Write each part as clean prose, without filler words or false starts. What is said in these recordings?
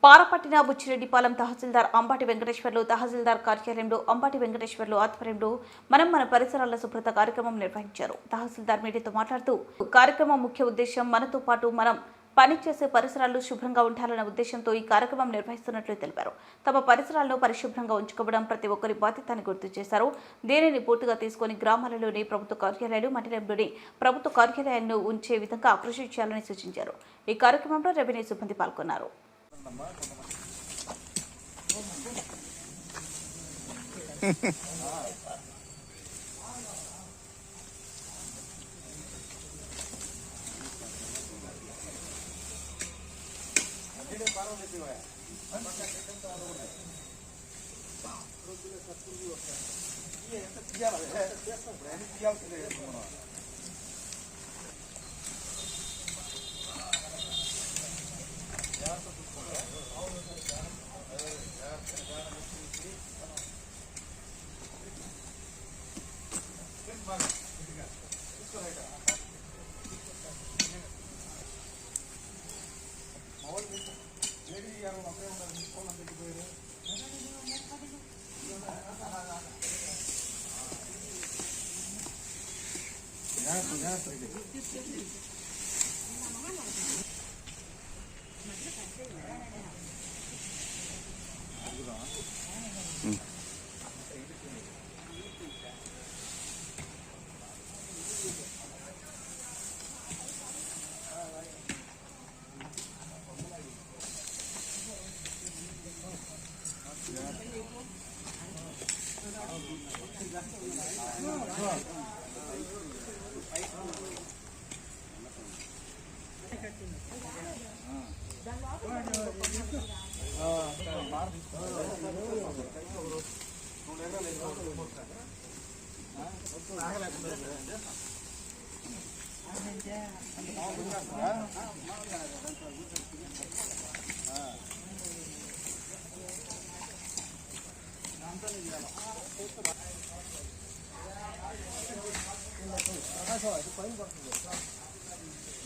పారపట్టిన బుచ్చిరెడ్డిపాలెం తహసీల్దార్ అంబాటి వెంకటేశ్వర్లు తహసీల్దార్ కార్యాలయంలో అంబాటి వెంకటేశ్వర్లు ఆధ్వర్యంలో మన పరిసరాల శుభ్రత కార్యక్రమం నిర్వహించారు. తహసీల్దార్ మీడియాతో మాట్లాడుతూ కార్యక్రమం ముఖ్య ఉద్దేశం మనతో పాటు మనం పనిచేసే పరిసరాలు శుభ్రంగా ఉండాలన్న ఉద్దేశంతో ఈ కార్యక్రమం నిర్వహిస్తున్నట్లు తెలిపారు. తమ పరిసరాలను పరిశుభ్రంగా ఉంచుకోవడం ప్రతి ఒక్కరి బాధ్యత అని గుర్తు చేశారు. దీనిని పూర్తిగా తీసుకుని గ్రామాలలోని ప్రభుత్వ కార్యాలయాలు, మండలంలోని ప్రభుత్వ కార్యాలయాలను ఉంచే విధంగా కృషి చేయాలని సూచించారు. ఈ కార్యక్రమంలో రెవెన్యూ సిబ్బంది పాల్గొన్నారు.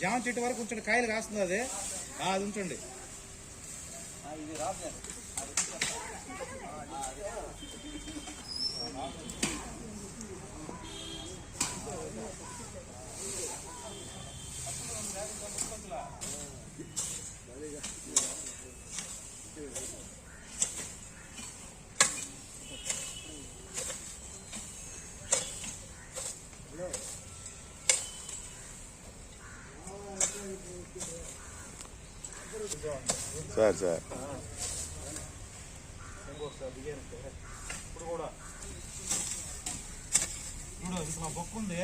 జామ చెట్టు వరకు ఉంచండి, కాయలు కాస్తుంది అది ఉంచండి. సార్ సార్ ఇప్పుడు కూడా చూడు, ఇది మా బొక్క ఉంది,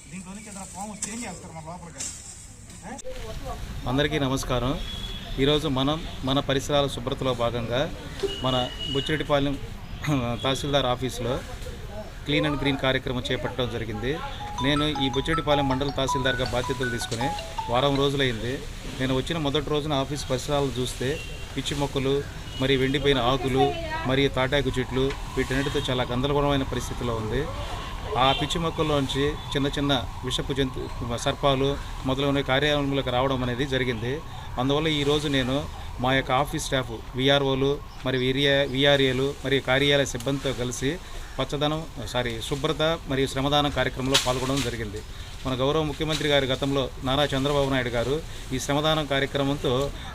దీంట్లోనికి ఏదైనా ఫామ్ వస్తే ఏం చేస్తారు మన లోపలికి. అందరికీ నమస్కారం. ఈరోజు మన పరిసరాల శుభ్రతలో భాగంగా మన బుచ్చిరెడ్డిపాలెం తహసీల్దార్ ఆఫీసులో క్లీన్ అండ్ గ్రీన్ కార్యక్రమం చేపట్టడం జరిగింది. నేను ఈ బుచ్చిరెడ్డిపాలెం మండల తహసీల్దార్గా బాధ్యతలు తీసుకుని వారం రోజులైంది. నేను వచ్చిన మొదటి రోజున ఆఫీస్ పరిసరాలను చూస్తే పిచ్చి మొక్కలు, మరి వెండిపోయిన ఆకులు, మరియు తాటాకు చెట్లు, వీటన్నిటితో చాలా గందరగోళమైన పరిస్థితిలో ఉంది. ఆ పిచ్చి మొక్కల్లోంచి చిన్న చిన్న విషపు సర్పాలు మొదలైన కార్యాలయంలోకి రావడం అనేది జరిగింది. అందువల్ల ఈరోజు నేను మా యొక్క ఆఫీస్ స్టాఫ్, విఆర్ఓలు, మరి విఆర్ఏలు మరియు కార్యాలయ సిబ్బందితో కలిసి శుభ్రత మరియు శ్రమదానం కార్యక్రమంలో పాల్గొనడం జరిగింది. మన గౌరవ ముఖ్యమంత్రి గారి గతంలో నారా చంద్రబాబు నాయుడు గారు ఈ శ్రమదానం కార్యక్రమంతో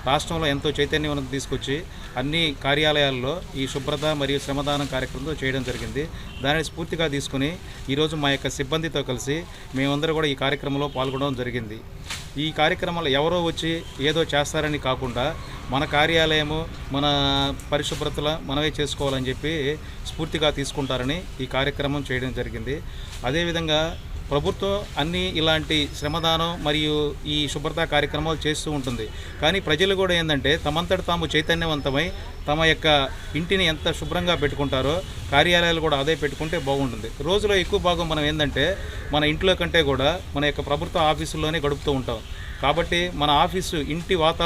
రాష్ట్రంలో ఎంతో చైతన్యవంతం తీసుకొచ్చి అన్ని కార్యాలయాల్లో ఈ శుభ్రత మరియు శ్రమదానం కార్యక్రమంతో చేయడం జరిగింది. దానిని స్ఫూర్తిగా తీసుకుని ఈరోజు మా యొక్క సిబ్బందితో కలిసి మేమందరూ కూడా ఈ కార్యక్రమంలో పాల్గొనడం జరిగింది. ఈ కార్యక్రమంలో ఎవరో వచ్చి ఏదో చేస్తారని కాకుండా మన కార్యాలయము, మన పరిశుభ్రతల మనమే చేసుకోవాలని చెప్పి స్ఫూర్తిగా తీసుకుంటారని ఈ కార్యక్రమం చేయడం జరిగింది. అదేవిధంగా ప్రభుత్వం అన్ని ఇలాంటి శ్రమదానం మరియు ఈ శుభ్రత కార్యక్రమాలు చేస్తూ ఉంటుంది. కానీ ప్రజలు కూడా ఏంటంటే తమంతట తాము చైతన్యవంతమై తమ యొక్క ఇంటిని ఎంత శుభ్రంగా పెట్టుకుంటారో కార్యాలయాలు కూడా అదే పెట్టుకుంటే బాగుంటుంది. రోజులో ఎక్కువ భాగం మనం ఏంటంటే మన ఇంట్లో కంటే కూడా మన యొక్క ప్రభుత్వ ఆఫీసుల్లోనే గడుపుతూ ఉంటాం. కాబట్టి మన ఆఫీసు ఇంటి వాతావరణం